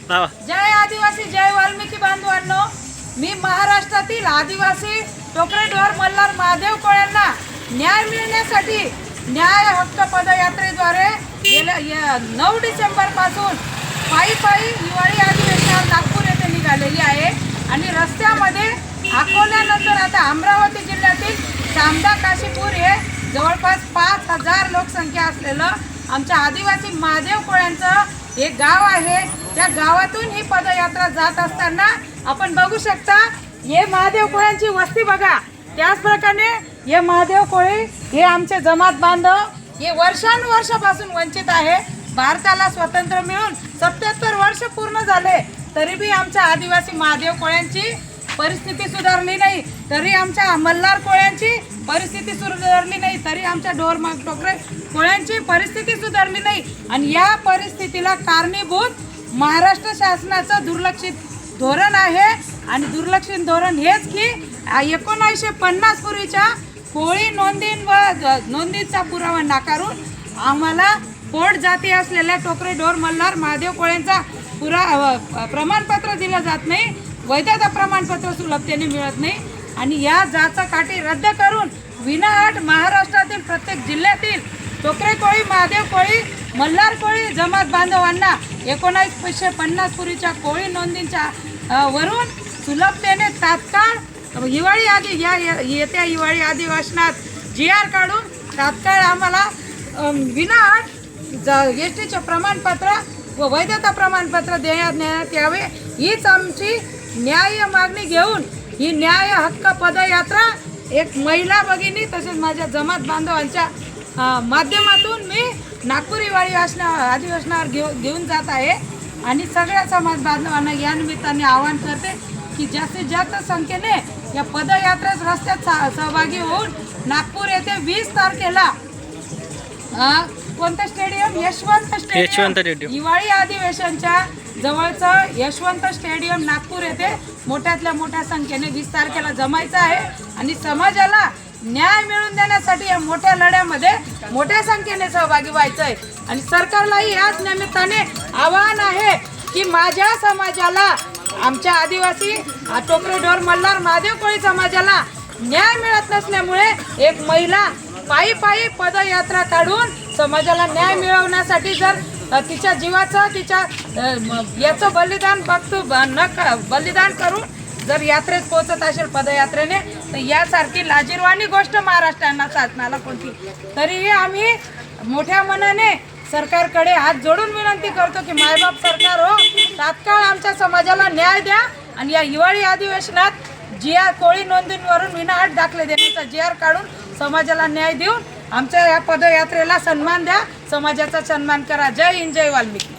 जय आदिवासी, जय वाल्मिकी बांधवांनो, मी महाराष्ट्रातील आदिवासी टोकरे ढोर मल्हार महादेव कोळ्यांना न्याय मिळण्यासाठी न्याय हक्क पदयात्रेद्वारे गेल्या 9 डिसेंबर पासून पायी हिवाळी अधिवेशनात नागपूर येथे निघालेली आहे आणि रस्त्यामध्ये अकोल्यानंतर आता अमरावती जिल्ह्यातील चामदा काशीपूर हे जवळपास 5000 लोकसंख्या असलेलं आमच्या आदिवासी महादेव कोळ्यांचं हे गाव आहे। त्या गावातून ही पदयात्रा जात असताना आपण बघू शकता हे महादेव कोळ्यांची वस्ती बघा। त्याच प्रकारे हे महादेव कोळी हे आमचे जमात बांधव हे वर्षानुवर्षापासून वंचित आहे। भारताला स्वातंत्र्य मिळून 77 वर्ष पूर्ण झाले तरी बी आमच्या आदिवासी महादेव कोळ्यांची परिस्थिती सुधारली नाही, तरी आमच्या मल्हार कोळ्यांची परिस्थिती सुधारली नाही, तरी आमच्या टोकरे कोळ्यांची परिस्थिती सुधारली नाही। आणि या परिस्थितीला कारणीभूत महाराष्ट्र शासनाचं दुर्लक्षित धोरण आहे। आणि दुर्लक्षित धोरण हेच की 1950 पूर्वीच्या कोळी नोंदीचा पुरावा नाकारून आम्हाला पोट जाती असलेल्या टोकरे ढोर मल्हार महादेव कोळ्यांचा प्रमाणपत्र दिलं जात नाही, वैधता प्रमाणपत्र सुलभतेने मिळत नाही। आणि या जाचा काठी रद्द करून विनाअट महाराष्ट्रातील प्रत्येक जिल्ह्यातील टोकरे कोळी, महादेव कोळी, मल्हार कोळी जमात बांधवांना 1950 पूर्वीच्या कोळी नोंदींच्या वरून सुलभतेने तात्काळ येत्या हिवाळी अधिवेशनात GR काढून तात्काळ आम्हाला विनाअट एसटीचे प्रमाणपत्र व वैधता प्रमाणपत्र देण्यात यावे, हीच आमची न्याय मागणी घेऊन ही न्याय हक्क पदयात्रा एक महिला भगिनी तसेच माझ्या जमात बांधवांच्या माध्यमातून मी नागपूर हिवाळी अधिवेशनावर घेऊन जात आहे। आणि सगळ्या समाज बांधवांना या निमित्ताने आवाहन करते की जास्तीत जास्त संख्येने या पदयात्रेत रस्त्यात सहभागी होऊन नागपूर येथे 20 तारखेला कोणतं स्टेडियम, यशवंत स्टेडियम, हिवाळी अधिवेशनच्या जवळचं यशवंत स्टेडियम नागपूर येथे मोठ्यातल्या मोठ्या संख्येने 20 तारखेला जमायचं आहे। आणि समाजाला न्याय मिळवून देण्यासाठी या मोठ्या लढ्यामध्ये मोठ्या संख्येने सहभागी व्हायचं आहे। आणि सरकारलाही याच निमित्ताने आवाहन आहे की माझ्या समाजाला, आमच्या आदिवासी टोकरे ढोर मल्हार महादेव कोळी समाजाला न्याय मिळत नसल्यामुळे एक महिला पायी पदयात्रा काढून समाजाला न्याय मिळवण्यासाठी जर तिच्या जीवाचं याचं बलिदान करून जर यात्रेत पोहोचत असेल पदयात्रेने तर यासारखी लाजिरवाणी गोष्ट महाराष्ट्राला शासनाला कोणती। तरीही आम्ही मोठ्या मनाने सरकारकडे हात जोडून विनंती करतो की मायबाप सरकार हो, तात्काळ आमच्या समाजाला न्याय द्या आणि या हिवाळी अधिवेशनात GR कोळी नोंदींवरून विनाअट दाखले देण्याचा GR काढून समाजाला न्याय देऊन आमच्या या पदयात्रेला सन्मान द्या, समाजाचा सन्मान करा। जय हिंद, जय वाल्मिकी।